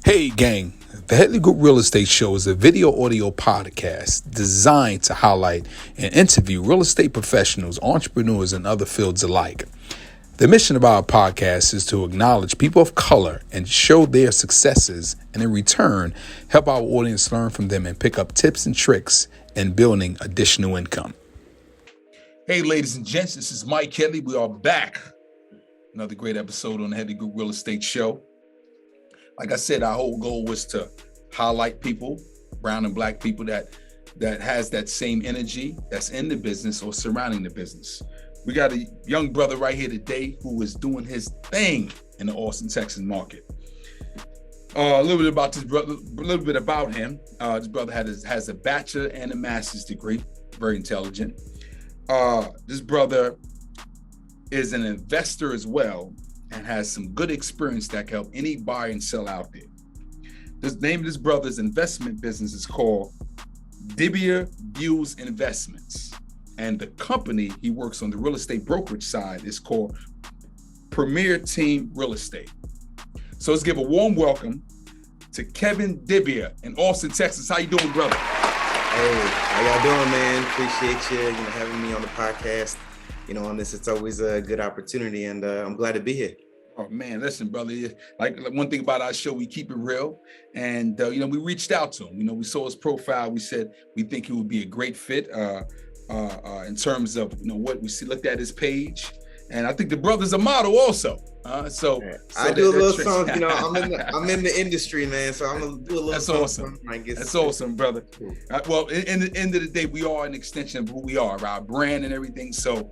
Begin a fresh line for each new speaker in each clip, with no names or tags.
Hey gang, the Headley Group Real Estate Show is a video audio podcast designed to highlight and interview real estate professionals, entrepreneurs, and other fields alike. The mission of our podcast is to acknowledge people of color and show their successes, and in return, help our audience learn from them and pick up tips and tricks in building additional income. Hey ladies and gents, this is Mike Headley. We are back. Another great episode on the Headley Group Real Estate Show. Like I said, our whole goal was to highlight people, brown and black people that has that same energy that's in the business or surrounding the business. We got a young brother right here today who is doing his thing in the Austin, Texas market. A little bit about this brother, a little bit about him. This brother has a bachelor and a master's degree, very intelligent. This brother is an investor as well, and has some good experience that can help any buyer and sell out there. The name of this brother's investment business is called Dibia Views Investments. And the company he works on the real estate brokerage side is called Premier Team Real Estate. So let's give a warm welcome to Kevin Dibia in Austin, Texas. How you doing, brother?
Hey, how y'all doing, man? Appreciate you, having me on the podcast. On this, it's always a good opportunity, and I'm glad to be here.
Oh man, listen, brother. Like one thing about our show, we keep it real, and we reached out to him. We saw his profile. We said we think he would be a great fit in terms of what we see. Looked at his page, and I think the brother's a model also. So
I do a little something. I'm in the industry, man. So I'm gonna do a little.
That's awesome. That's awesome, brother. Well, in the end of the day, we are an extension of who we are, our brand and everything. So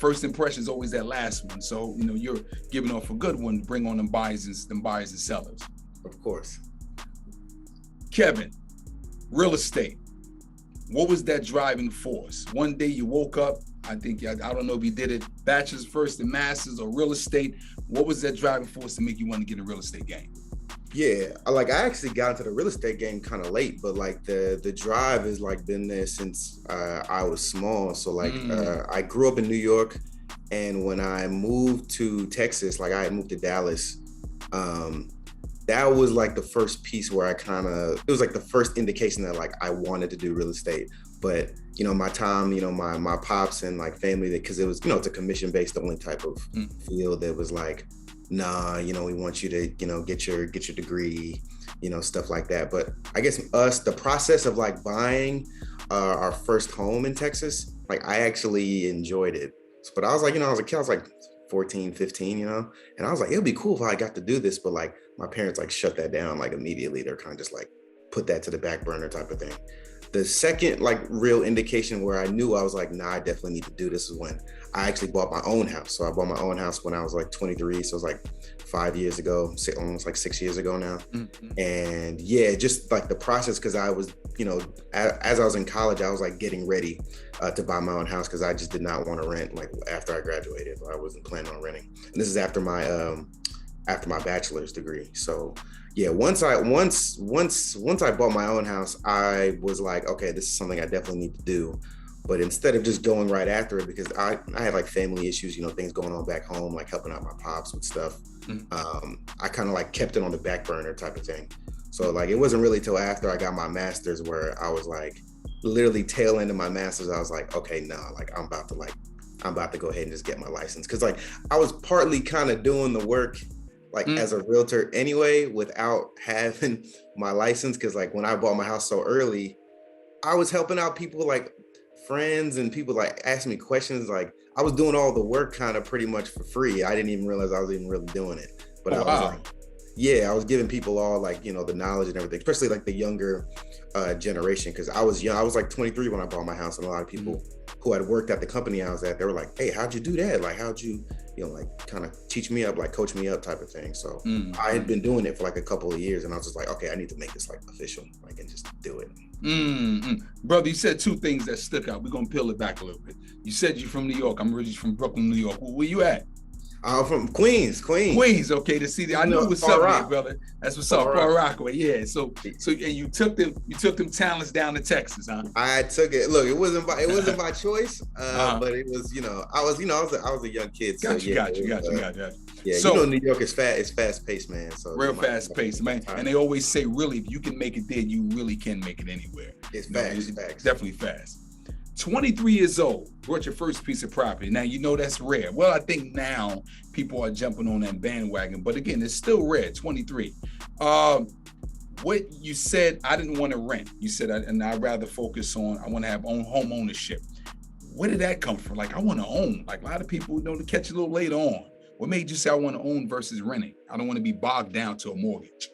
first impression is always that last one. So you're giving off a good one to bring on them buyers and sellers.
Of course.
Kevin, real estate. What was that driving force? One day you woke up. I don't know if you did it bachelor's first and master's or real estate. What was that driving force to make you want to get in the real estate game?
Yeah, I actually got into the real estate game kind of late, but the drive has been there since I was small. So I grew up in New York, and when I moved to Texas, I had moved to Dallas. That was the first piece where it was the first indication that I wanted to do real estate. But my time, my pops and family, because it was, it's a commission based only type of field that was nah, we want you to, get your degree, stuff like that. But I guess the process of buying our first home in Texas, I actually enjoyed it. But I was I was a kid, I was 14, 15, and I was it would be cool if I got to do this. But my parents shut that down immediately. They're kind of just put that to the back burner type of thing. The second real indication where I knew I was nah, I definitely need to do this is when I actually bought my own house. So I bought my own house when I was 23. So it was 5 years ago, almost 6 years ago now. Mm-hmm. And yeah, just the process, because I was, as I was in college, I was getting ready to buy my own house because I just did not want to rent after I graduated. I wasn't planning on renting. And this is after my bachelor's degree. So yeah, once I bought my own house, I was okay, this is something I definitely need to do. But instead of just going right after it, because I had family issues, things going on back home, helping out my pops with stuff. Mm-hmm. I kind of kept it on the back burner type of thing. So it wasn't really till after I got my master's where I was literally tail end of my master's, I was okay, no, I'm about to go ahead and just get my license. Cause I was partly kind of doing the work as a realtor anyway, without having my license. Cause when I bought my house so early, I was helping out people friends and people asking me questions. I was doing all the work kind of pretty much for free. I didn't even realize I was even really doing it. But I was I was giving people all the knowledge and everything, especially the younger generation. Cause I was young, I was 23 when I bought my house, and a lot of people who had worked at the company I was at, they were hey, how'd you do that? How'd you, kind of teach me up, coach me up type of thing. So I had been doing it for a couple of years, and I was just okay, I need to make this official, and just do it.
Brother, you said two things that stuck out. We're going to peel it back a little bit. You said you're from New York. I'm originally from Brooklyn, New York. Where you at?
I'm from Queens.
Queens, okay. To see, I knew it was something there, brother. That's what's up, Far Rockaway. Yeah. So and you took them talents down to Texas, huh?
I took it. Look, it wasn't by choice, but it was, I was a young kid. So
Got you.
Yeah, so, New York is fast paced, man. So
real fast paced, man. And they always say, really, if you can make it there, you really can make it anywhere.
It's fast.
Definitely fast. 23 years old, brought your first piece of property. Now, that's rare. Well, I think now people are jumping on that bandwagon, but again, it's still rare, 23. What you said, I didn't want to rent. You said, I'd rather focus on, I want to have home ownership. Where did that come from? Like, I want to own. Like, a lot of people to catch a little later on. What made you say I want to own versus renting? I don't want to be bogged down to a mortgage.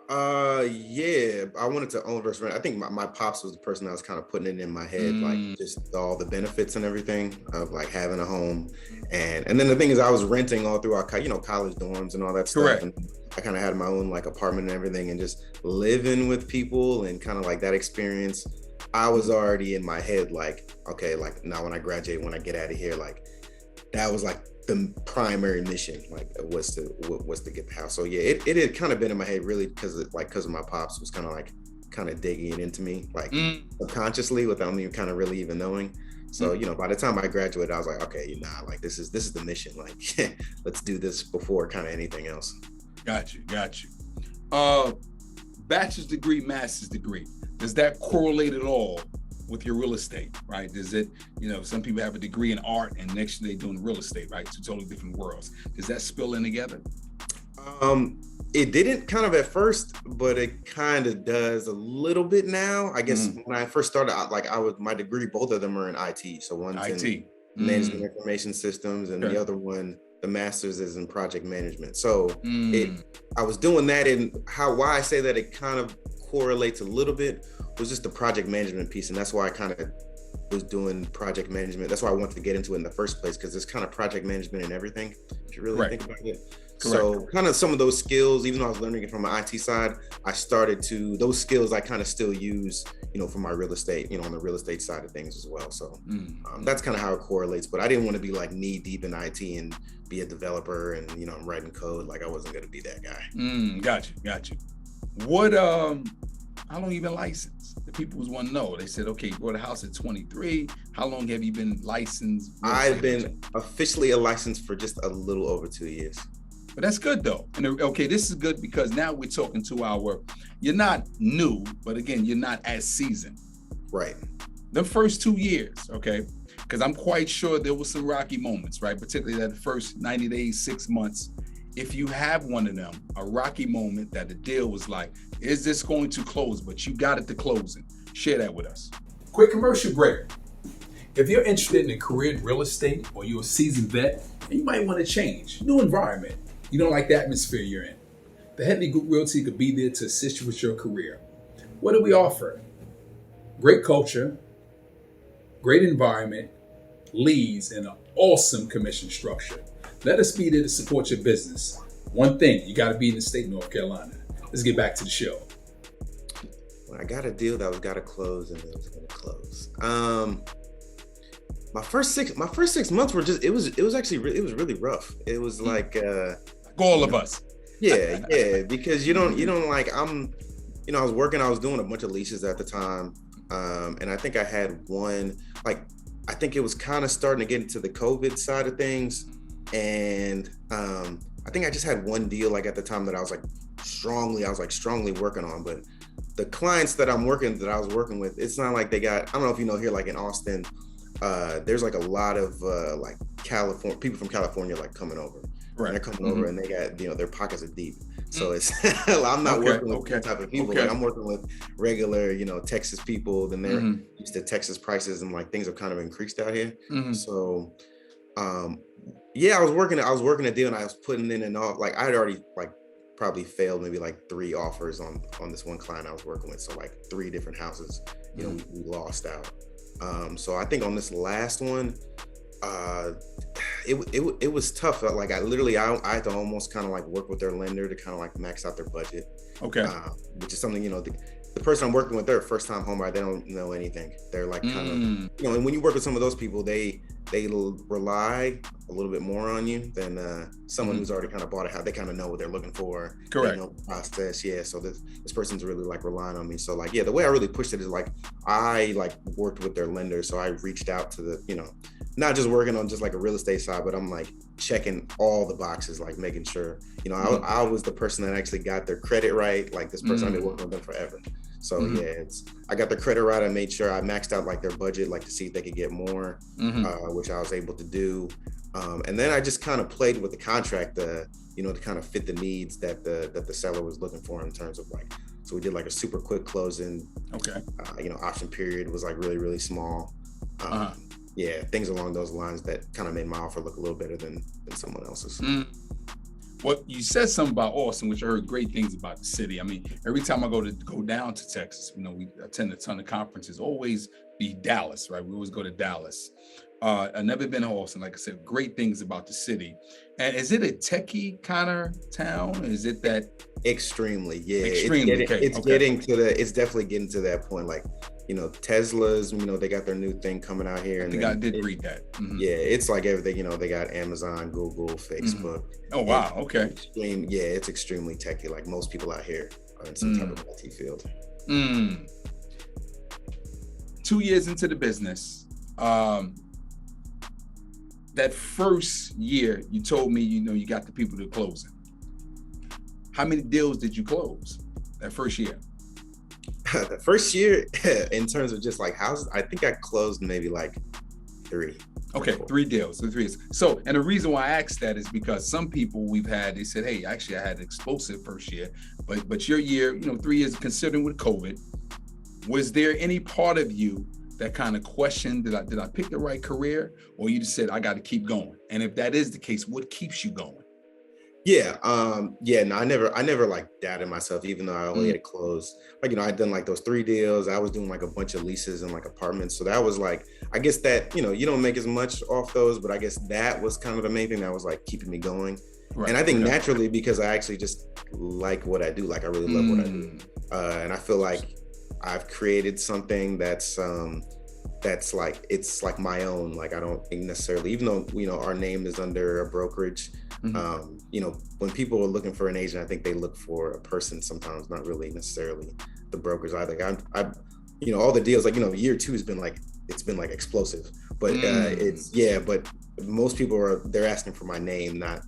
Yeah, I wanted to own versus rent. I think my pops was the person that was kind of putting it in my head, like just all the benefits and everything of like having a home. And then the thing is, I was renting all throughout, college dorms and all that stuff.
Correct.
And I kind of had my own like apartment and everything, and just living with people and kind of like that experience. I was already in my head like, okay, like now when I graduate, when I get out of here, like that was like the primary mission, like was to get the house. So yeah, it had kind of been in my head really because of my pops was kind of digging it into me like subconsciously without me kind of really even knowing. So by the time I graduated, I was like, okay, like this is the mission. Like let's do this before kind of anything else.
Got you. Bachelor's degree, master's degree. Does that correlate at all with your real estate, right? Does it, some people have a degree in art and next they're doing real estate, right? Two totally different worlds. Does that spill in together?
It didn't kind of at first, but it kind of does a little bit now. I guess when I first started out, like my degree, both of them are in IT. So one's in management information systems and the other one, the master's is in project management. So I was doing that, and why I say that it kind of correlates a little bit was just the project management piece. And that's why I kind of was doing project management. That's why I wanted to get into it in the first place, because there's kind of project management in everything, if you really think about it. Correct. So kind of some of those skills, even though I was learning it from my IT side, those skills I kind of still use, for my real estate, on the real estate side of things as well. So that's kind of how it correlates. But I didn't want to be like knee deep in IT and be a developer and, I'm writing code. Like I wasn't going to be that guy.
Got you. What, how long you been licensed? The people want to know. They said, okay, you bought a house at 23. How long have you been licensed?
I've been officially a license for just a little over 2 years.
But that's good though. And okay, this is good because now we're talking to you're not new, but again, you're not as seasoned.
Right.
The first 2 years, okay? Because I'm quite sure there were some rocky moments, right? Particularly that first 90 days, 6 months. If you have one of them, a rocky moment that the deal was like, is this going to close? But you got it to closing. Share that with us. Quick commercial break. If you're interested in a career in real estate or you're a seasoned vet, and you might want to change, new environment, you don't like the atmosphere you're in, the Headley Group Realty could be there to assist you with your career. What do we offer? Great culture, great environment, leads, and an awesome commission structure. Let us be there to support your business. One thing, you got to be in the state of North Carolina. Let's get back to the show.
When I got a deal that was got to close and it was going to close. My first 6 months were it was really rough. It was like
all of us.
Yeah, because you don't like I was doing a bunch of leases at the time, and I think I had one I think it was kind of starting to get into the COVID side of things. And I think I just had one deal at the time that I was strongly working on. But the clients that I was working with, it's not like they got, I don't know if here in Austin, there's a lot of California people from California coming over. Right. And they're coming over and they got, their pockets are deep. So it's I'm not working with that type of people. I'm working with regular, Texas people. Then they're used to Texas prices and things have kind of increased out here. So I was working a deal and I was putting in and all, I had already probably failed maybe 3 offers on this one client I was working with. So 3 different houses, we lost out. So I think on this last one, it was tough. I had to almost kind of work with their lender to kind of max out their budget.
Okay.
Which is something, the person I'm working with, they're a first time homebuyer. They don't know anything. They're like kind of, and when you work with some of those people, they rely a little bit more on you than someone who's already kind of bought a house. They kind of know what they're looking for.
Correct.
They know the process. Yeah. So this person's really like relying on me. So like, yeah, the way I really pushed it is like, I like worked with their lender. So I reached out to the, not just working on just like a real estate side, but I'm like checking all the boxes, like making sure, I was the person that actually got their credit right. Like this person, I've been working with them forever. So yeah, I got their credit right. I made sure I maxed out like their budget, like to see if they could get more, which I was able to do. And then I just kind of played with the contract, to kind of fit the needs that the seller was looking for in terms of like, so we did like a super quick closing. Okay. Option period was like really, really small. Yeah, things along those lines that kind of made my offer look a little better than someone else's.
Well, you said something about Austin, which I heard great things about the city. I mean, every time I go down to Texas, we attend a ton of conferences, always be Dallas, right? We always go to Dallas. I've never been to Austin. Like I said, great things about the city. And is it a techie kind of town? Is it that?
Extremely, yeah.
Extremely.
It's definitely getting to that point. Like, Teslas, they got their new thing coming out here.
I did read that.
Yeah, it's like everything, they got Amazon, Google, Facebook.
Oh, wow. Okay.
It's extremely techy. Like most people out here are in some type of IT field.
2 years into the business, that first year, you told me, you got the people to closing. How many deals did you close that first year?
The first year, in terms of just like houses, I think I closed maybe like 3.
Okay, 3 deals. So 3 years. So, and the reason why I asked that is because some people we've had, they said, hey, actually I had an explosive first year, but your year, 3 years, considering with COVID, was there any part of you that kind of questioned, did I pick the right career? Or you just said, I got to keep going? And if that is the case, what keeps you going?
Yeah. No, I never like doubted myself, even though I only had closed. Like, I'd done like those 3 deals. I was doing like a bunch of leases and like apartments. So that was like, I guess that, you don't make as much off those, but I guess that was kind of the main thing that was like keeping me going. Right. And I think naturally, because I actually just like what I do, like I really love what I do. And I feel like I've created something that's like, it's like my own. Like I don't necessarily, even though, our name is under a brokerage, when people are looking for an agent, I think they look for a person sometimes, not really necessarily the brokers either. All the deals, like, year 2 has been like, it's been like explosive, but but most people they're asking for my name, not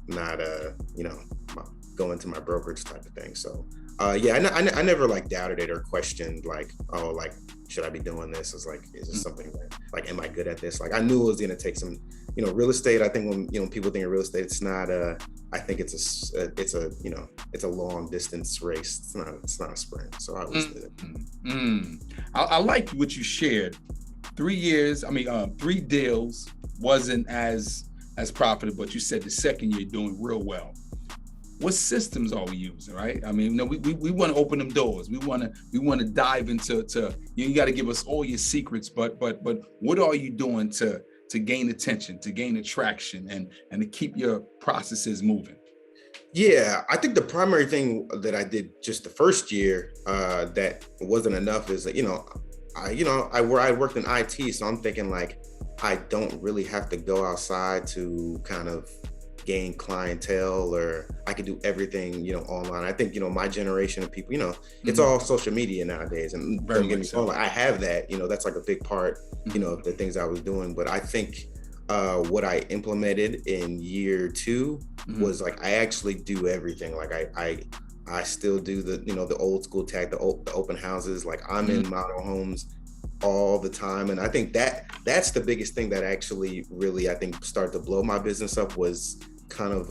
going to my brokerage type of thing. So I never like doubted it or questioned like, oh, like, should I be doing this? It's like, is this something that, like, am I good at this? Like, I knew it was going to take some, real estate. I think when, people think of real estate, it's not I think it's a long distance race. It's not a sprint. So I always did it.
I like what you shared. 3 years, 3 deals wasn't as profitable, but you said the second year doing real well. What systems are we using, right? We want to open them doors. We want to dive into you got to give us all your secrets, but what are you doing to gain attention, to gain attraction, and to keep your processes moving?
Yeah, I think the primary thing that I did just the first year that wasn't enough is that, I worked in IT, so I'm thinking like, I don't really have to go outside to kind of gain clientele, or I could do everything, online. I think, my generation of people, it's all social media nowadays, and don't get me wrong, I have that, that's like a big part, of the things I was doing. But I think what I implemented in year 2 was like, I actually do everything. Like I still do the old school tag, the open houses. Like I'm in model homes all the time. And I think that's the biggest thing that actually really, I think, started to blow my business up, was kind of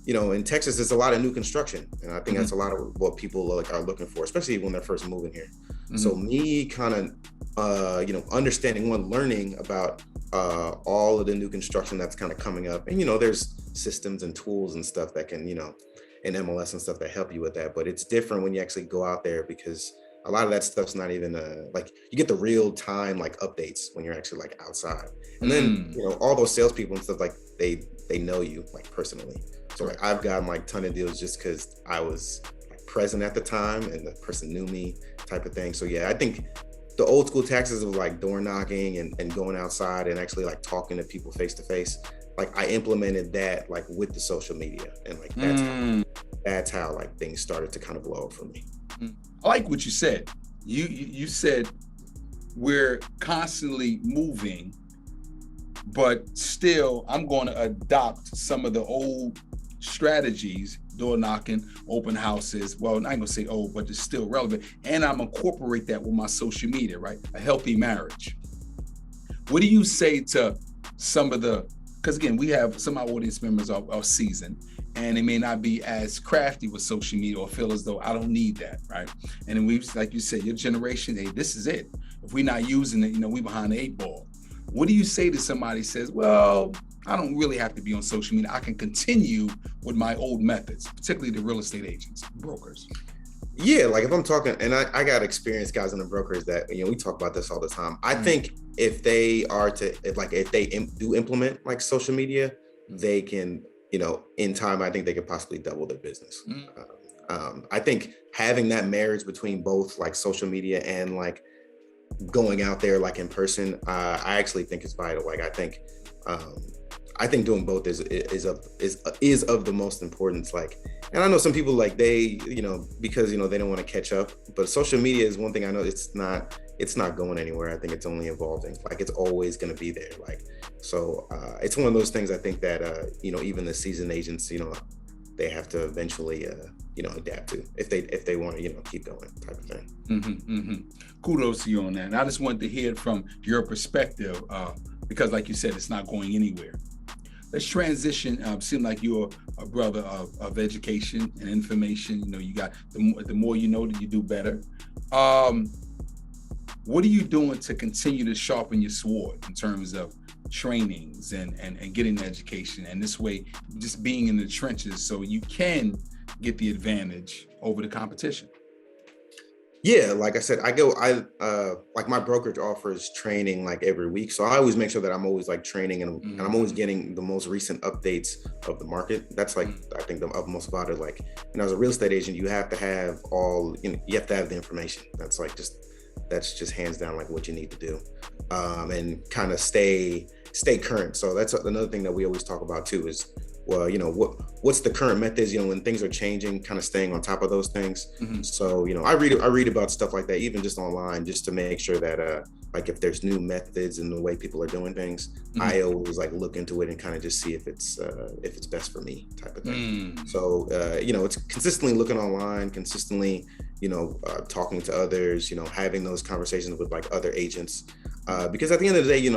in Texas, there's a lot of new construction, and I think that's a lot of what people are looking for, especially when they're first moving here. So me kind of understanding, learning about all of the new construction that's kind of coming up, and there's systems and tools and stuff that can and MLS and stuff that help you with that. But it's different when you actually go out there, because a lot of that stuff's not even like, you get the real time like updates when you're actually like outside. And then all those salespeople and stuff, like they know you like personally. So like I've gotten like ton of deals just because I was like present at the time and the person knew me type of thing. So yeah, I think the old school tactics of like door knocking and going outside and actually like talking to people face to face, like I implemented that like with the social media, and like that's how like things started to kind of blow up for me.
I like what you said. You said we're constantly moving, but still I'm going to adopt some of the old strategies, door knocking, open houses. Well, I'm not gonna say old, but it's still relevant. And I'm incorporate that with my social media, right? A healthy marriage. What do you say to some of the, because again, we have some of our audience members are seasoned, and they may not be as crafty with social media or feel as though I don't need that, right? And then we've, like you said, your generation, hey, this is it. If we're not using it, we behind the 8 ball. What do you say to somebody who says, well, I don't really have to be on social media. I can continue with my old methods, particularly the real estate agents, brokers.
Yeah, like if I'm talking, and I got experienced guys in the brokers that, we talk about this all the time. I think if they are if they do implement like social media, they can, in time, I think they could possibly double their business. I think having that marriage between both like social media and like going out there like in person, I actually think is vital. Like I think doing both is of the most importance. Like, and I know some people like they, because they don't want to catch up, but social media is one thing I know it's not going anywhere. I think it's only evolving. Like it's always going to be there. Like, so it's one of those things I think that, even the seasoned agents, they have to eventually, adapt to if they want to, keep going type of thing.
Kudos to you on that. And I just wanted to hear it from your perspective, because like you said, it's not going anywhere. Let's transition. Seem like you're a brother of education and information. You got the more you know, that you do better. What are you doing to continue to sharpen your sword in terms of trainings and getting the education, and this way just being in the trenches so you can get the advantage over the competition?
Yeah, like I said, like my brokerage offers training like every week. So I always make sure that I'm always like training and I'm always getting the most recent updates of the market. That's like, I think the utmost about it. Like, as a real estate agent, you have to have you have to have the information. That's just hands down like what you need to do, and kind of stay current. So that's another thing that we always talk about too is, well, what's the current methods, when things are changing, kind of staying on top of those things. So, I read about stuff like that, even just online, just to make sure that, like if there's new methods and the way people are doing things, I always like look into it and kind of just see if it's best for me type of thing. So, it's consistently looking online, consistently, talking to others, having those conversations with like other agents, because at the end of the day,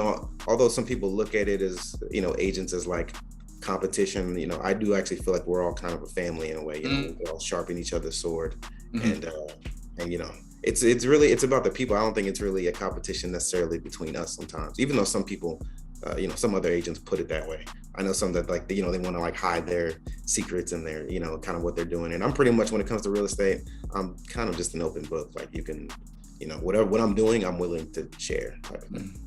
although some people look at it as, agents as like competition, I do actually feel like we're all kind of a family in a way. We're all sharpening each other's sword, and it's about the people. I don't think it's really a competition necessarily between us sometimes, even though some people, some other agents put it that way. I know some that like, they want to like hide their secrets and their, kind of what they're doing. And I'm pretty much, when it comes to real estate, I'm kind of just an open book. Like you can, what I'm doing, I'm willing to share type of thing.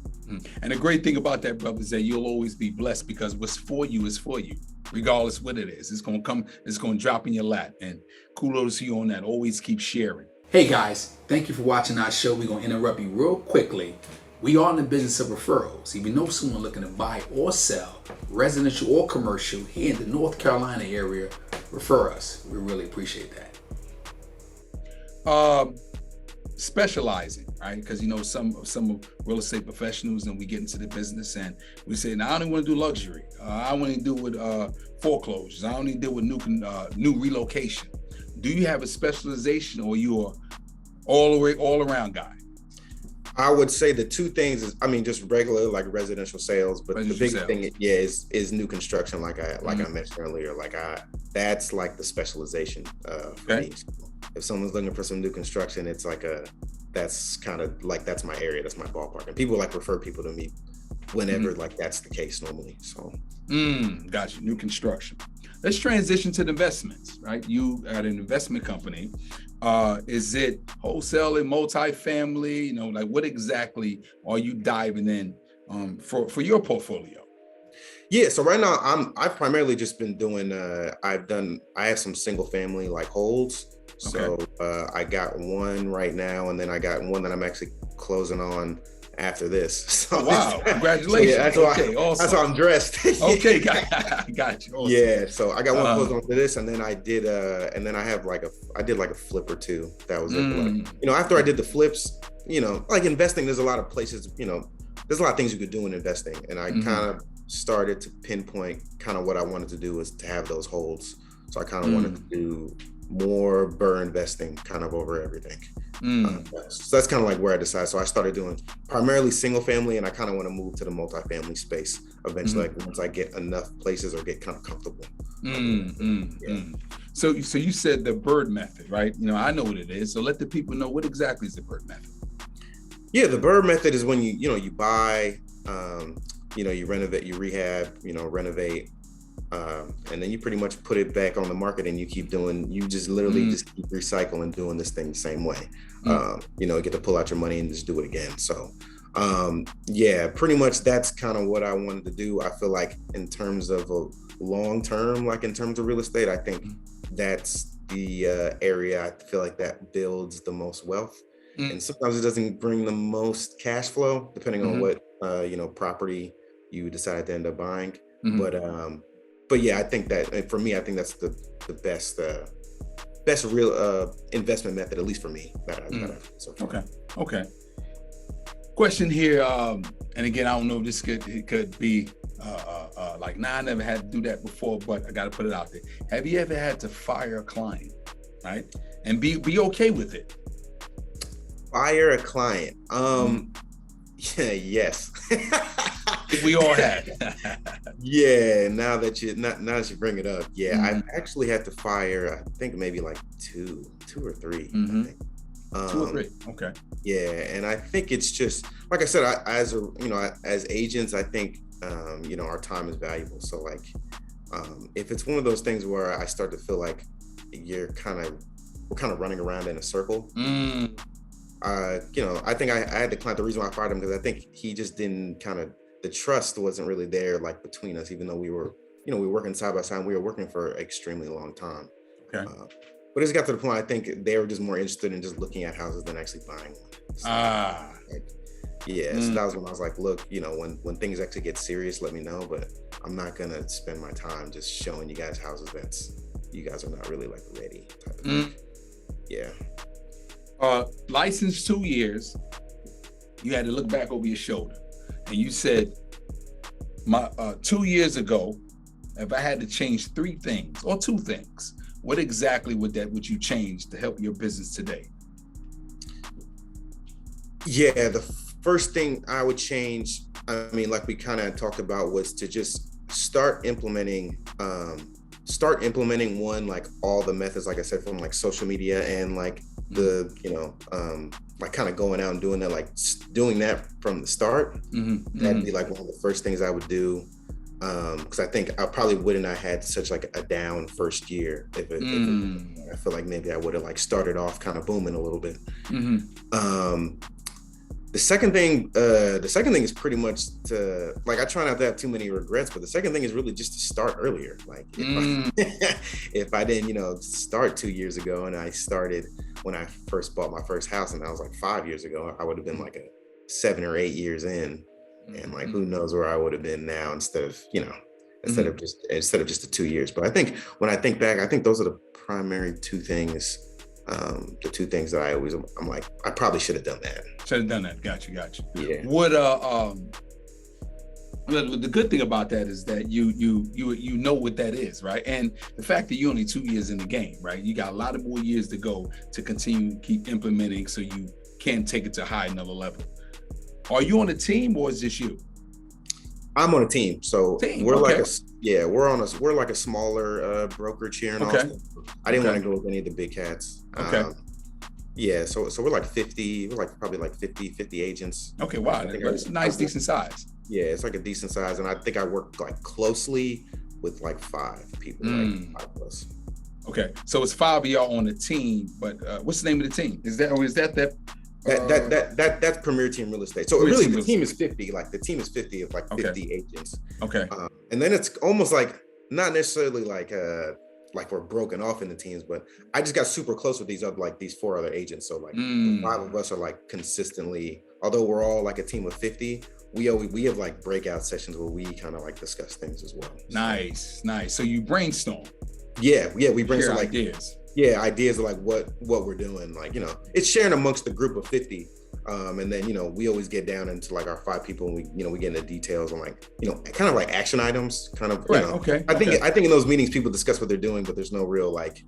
And the great thing about that, brother, is that you'll always be blessed, because what's for you is for you, regardless what it is. It's going to come, it's going to drop in your lap. And kudos to you on that. Always keep sharing. Hey guys, thank you for watching our show. We're going to interrupt you real quickly. We are in the business of referrals. If you know someone looking to buy or sell, residential or commercial, here in the North Carolina area, refer us. We really appreciate that. Specializing, right? Because some real estate professionals, and we get into the business and we say, now I don't want to do luxury. I want to do with foreclosures. I only deal with new relocation. Do you have a specialization, or you are all around guy?
I would say the two things is, just regular like residential sales, but the big thing, is new construction. Like I mentioned earlier, that's like the specialization for me. If someone's looking for some new construction, it's like that's kind of like, that's my area, that's my ballpark. And people like refer people to me whenever like that's the case normally. So
gotcha. New construction. Let's transition to the investments, right? You at an investment company. Is it wholesale and multifamily? Like what exactly are you diving in for your portfolio?
Yeah, so right now I've primarily just been doing I have some single family like holds, So I got one right now, and then I got one that I'm actually closing on after this. So
wow, congratulations.
So yeah,
awesome.
That's how I'm dressed.
Okay, got you. Awesome.
Yeah, so I got one closed on to this, and then I did and then I did like a flip or two. That was it. Like, after I did the flips, like investing, there's a lot of places, there's a lot of things you could do in investing, and I kind of started to pinpoint kind of what I wanted to do was to have those holds. So I kind of wanted to do more burr investing kind of over everything. So that's kind of like where I decided. So I started doing primarily single family, and I kind of want to move to the multifamily space eventually, like once I get enough places or get kind of comfortable.
So you said the bird method, right? I know what it is. So let the people know, what exactly is the bird method?
Yeah, the bird method is when you buy, you renovate, you rehab, renovate, and then you pretty much put it back on the market, and you just literally just keep recycling, doing this thing the same way. Get to pull out your money and just do it again. So pretty much that's kind of what I wanted to do. I feel like in terms of a long term, like in terms of real estate, I think that's the area I feel like that builds the most wealth. And sometimes it doesn't bring the most cash flow, depending on what property you decide to end up buying. But yeah, I think that for me, I think that's the best real investment method, at least for me. So far.
Okay. Question here, and again, I don't know if this could be like, I never had to do that before, but I got to put it out there. Have you ever had to fire a client, right? And be okay with it?
Fire a client? Yeah, yes.
We all have.
Yeah. Now that you bring it up, yeah, I've actually had to fire. I think maybe like two or three. I think.
2 or 3. Okay.
Yeah, and I think it's just like I said. As agents, I think our time is valuable. So like, if it's one of those things where I start to feel like we're kind of running around in a circle. I think I had the client. The reason why I fired him because I think he just didn't the trust wasn't really there, like between us, even though we were working side by side. We were working for an extremely long time. Okay. But it just got to the point, I think they were just more interested in just looking at houses than actually buying one. So, so that was when I was like, look, when things actually get serious, let me know, but I'm not going to spend my time just showing you guys houses you guys are not really like ready type of thing. Yeah.
Licensed 2 years, you had to look back over your shoulder, and you said, 2 years ago, if I had to change 3 things or 2 things, what exactly would you change to help your business today? Yeah,
the first thing I would change, like we kind of talked about, was to just start implementing one, like all the methods, like I said, from like social media and like the, like kind of going out and doing that, like doing that from the start. That'd be like one of the first things I would do. Because I think I probably wouldn't have had such like a down first year if I feel like maybe I would have like started off kind of booming a little bit. The second thing is pretty much to, like, I try not to have too many regrets, but the second thing is really just to start earlier. Like if I didn't, start 2 years ago, and I started when I first bought my first house, and that was like 5 years ago, I would have been like a 7 or 8 years in. And like, who knows where I would have been now instead of just the 2 years. But I think when I think back, I think those are the primary 2 things. The 2 things that I'm like, I probably should have done that.
Got you.
Yeah.
What the good thing about that is that you know what that is, right? And the fact that you're only 2 years in the game, right? You got a lot of more years to go to continue to keep implementing, so you can take it to another level. Are you on a team, or is this you?
I'm on a team. So we're like we're like a smaller brokerage here in Austin. I didn't want to go with any of the big cats. So we're like 50. We're like probably like 50 agents.
Okay, wow, that's a nice, decent size.
Yeah, it's like a decent size, and I think I work like closely with like 5 people, like 5 of us.
Okay, so it's 5 of y'all on the team, but what's the name of the team? Is that?
That's Premier Team Real Estate. So really, the team is 50. Like the team is 50 of like 50 agents.
Okay.
And then it's almost like not necessarily like like we're broken off into teams, but I just got super close with these 4 other agents. So like the 5 of us are like consistently, although we're all like a team of 50, we have like breakout sessions where we kind of like discuss things as well.
Nice. So you brainstorm.
Yeah, we brainstorm like
ideas.
Yeah, ideas of like what we're doing. Like, it's sharing amongst the group of 50. And then, we always get down into like our 5 people and we get into details on like, kind of like action items, kind of,
right. Okay.
I think in those meetings, people discuss what they're doing, but there's no real like,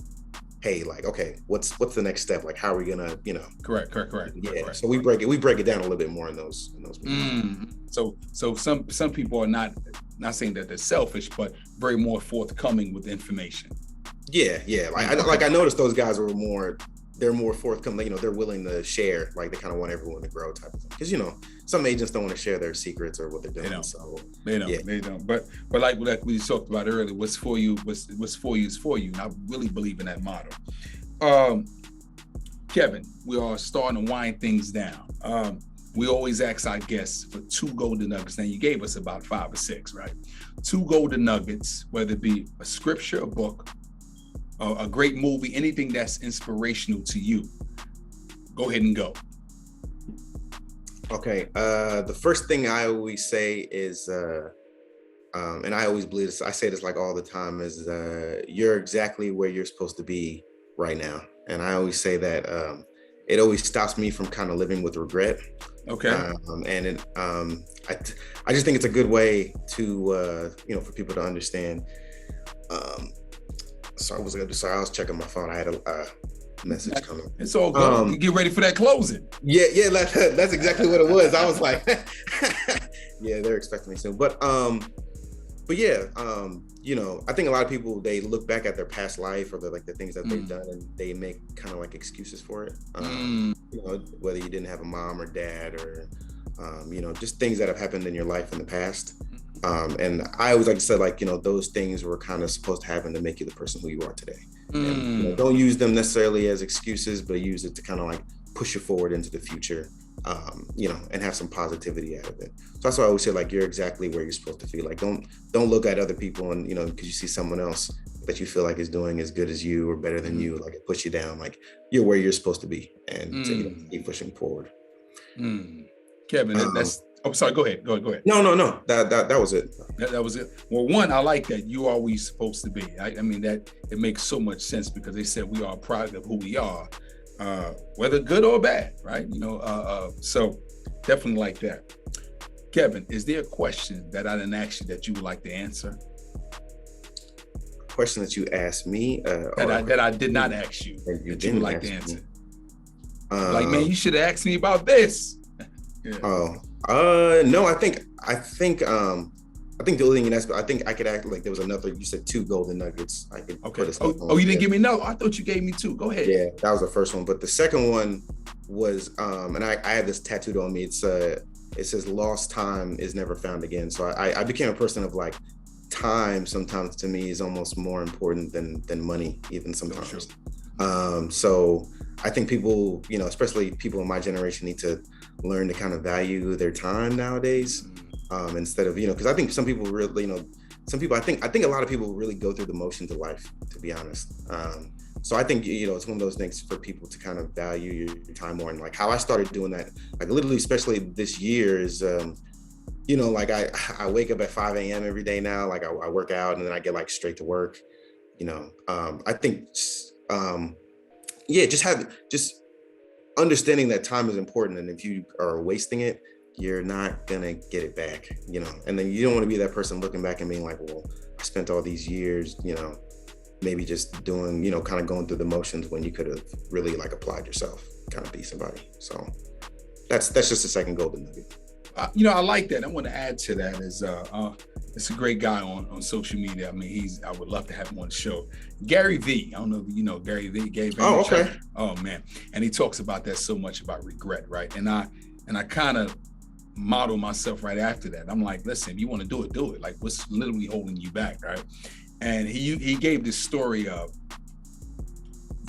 hey, like, okay, what's the next step? Like, how are we gonna,
Correct.
Yeah.
Correct.
So we break it down a little bit more in those meetings.
So some people are not saying that they're selfish, but very more forthcoming with information.
Yeah. Like I noticed those guys they're more forthcoming, they're willing to share, like they kind of want everyone to grow type of thing. Because, some agents don't want to share their secrets or what they're doing.
They don't. But like we talked about earlier, what's for you is for you. And I really believe in that motto. Kevin, we are starting to wind things down. We always ask our guests for 2 golden nuggets. Now you gave us about 5 or 6, right? 2 golden nuggets, whether it be a scripture, a book, a great movie, anything that's inspirational to you. Go ahead and go.
Okay. The first thing I always say is, and I always believe this, I say this like all the time, is you're exactly where you're supposed to be right now. And I always say that it always stops me from kind of living with regret.
Okay.
And I just think it's a good way to, for people to understand. I was checking my phone. I had a message coming.
It's all good. Get ready for that closing.
Yeah, that's exactly what it was. I was like, yeah, they're expecting me soon. But yeah, I think a lot of people, they look back at their past life or the things that they've done, and they make kind of like excuses for it. Whether you didn't have a mom or dad or, just things that have happened in your life in the past. And I always like to say, like, those things were kind of supposed to happen to make you the person who you are today. And, don't use them necessarily as excuses, but use it to kind of like push you forward into the future, and have some positivity out of it. So that's why I always say, like, you're exactly where you're supposed to feel. Like, don't look at other people and, because you see someone else that you feel like is doing as good as you or better than you, like it push you down. Like, you're where you're supposed to be, and to, keep pushing forward.
Kevin, that's. Oh, sorry. Go ahead.
No. That was it.
That was it. Well, one, I like that you are where you're supposed to be. I mean, that it makes so much sense, because they said we are proud of who we are, whether good or bad, right? So definitely like that. Kevin, is there a question that I didn't ask you that you would like to answer?
Question that you asked me,
that I did not ask you that you would like to answer. Like, man, you should have asked me about this.
Yeah. No, I think the only thing you asked, I think I could act like there was another. You said 2 golden nuggets. I could.
Okay. You didn't give me no. I thought you gave me 2. Go ahead.
Yeah, that was the first one. But the second one was, and I have this tattooed on me. It says "Lost time is never found again." So I became a person of like, time sometimes to me is almost more important than money, even sometimes. So I think people, especially people in my generation, need to learn to kind of value their time nowadays, instead of, because I think some people really, I think a lot of people really go through the motions of life, to be honest. So I think, it's one of those things for people to kind of value your time more. And like how I started doing that, like literally, especially this year, is, like I wake up at 5 a.m. every day now. Like I work out and then I get like straight to work. I think, just understanding that time is important, and if you are wasting it, you're not gonna get it back, and then you don't want to be that person looking back and being like, well, I spent all these years, maybe just doing, kind of going through the motions, when you could have really like applied yourself, kind of be somebody. So that's just a second golden nugget.
I like that. I want to add to that is it's a great guy on social media. I mean, I would love to have him on the show. Gary V. I don't know if you know Gary V.
Oh, okay.
Oh man, and he talks about that so much, about regret, right? And I kind of model myself right after that. I'm like, listen, if you want to do it. Like, what's literally holding you back, right? And he gave this story of,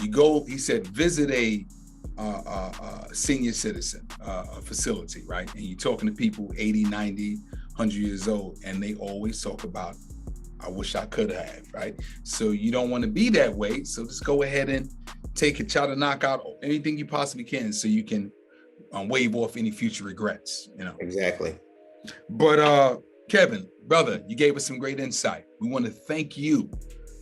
he said, visit a senior citizen facility, right? And you're talking to people 80, 90, 100 years old, and they always talk about, I wish I could have, right? So you don't want to be that way. So just go ahead and try to knock out anything you possibly can so you can wave off any future regrets,
Exactly.
But Kevin, brother, you gave us some great insight. We want to thank you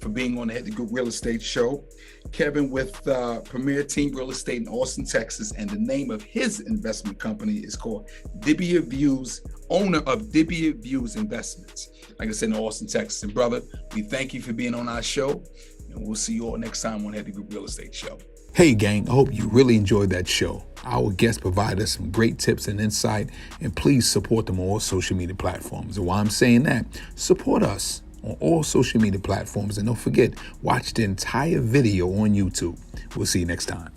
for being on the Headley Group Real Estate Show. Kevin with Premier Team Real Estate in Austin, Texas, and the name of his investment company is called Dibia Views, owner of Dibia Views Investments. Like I said, in Austin, Texas. And brother, we thank you for being on our show, and we'll see you all next time on Headley Group Real Estate Show. Hey gang, I hope you really enjoyed that show. Our guests provided us some great tips and insight, and please support them on all social media platforms. And while I'm saying that, support us on all social media platforms, and don't forget, watch the entire video on YouTube. We'll see you next time.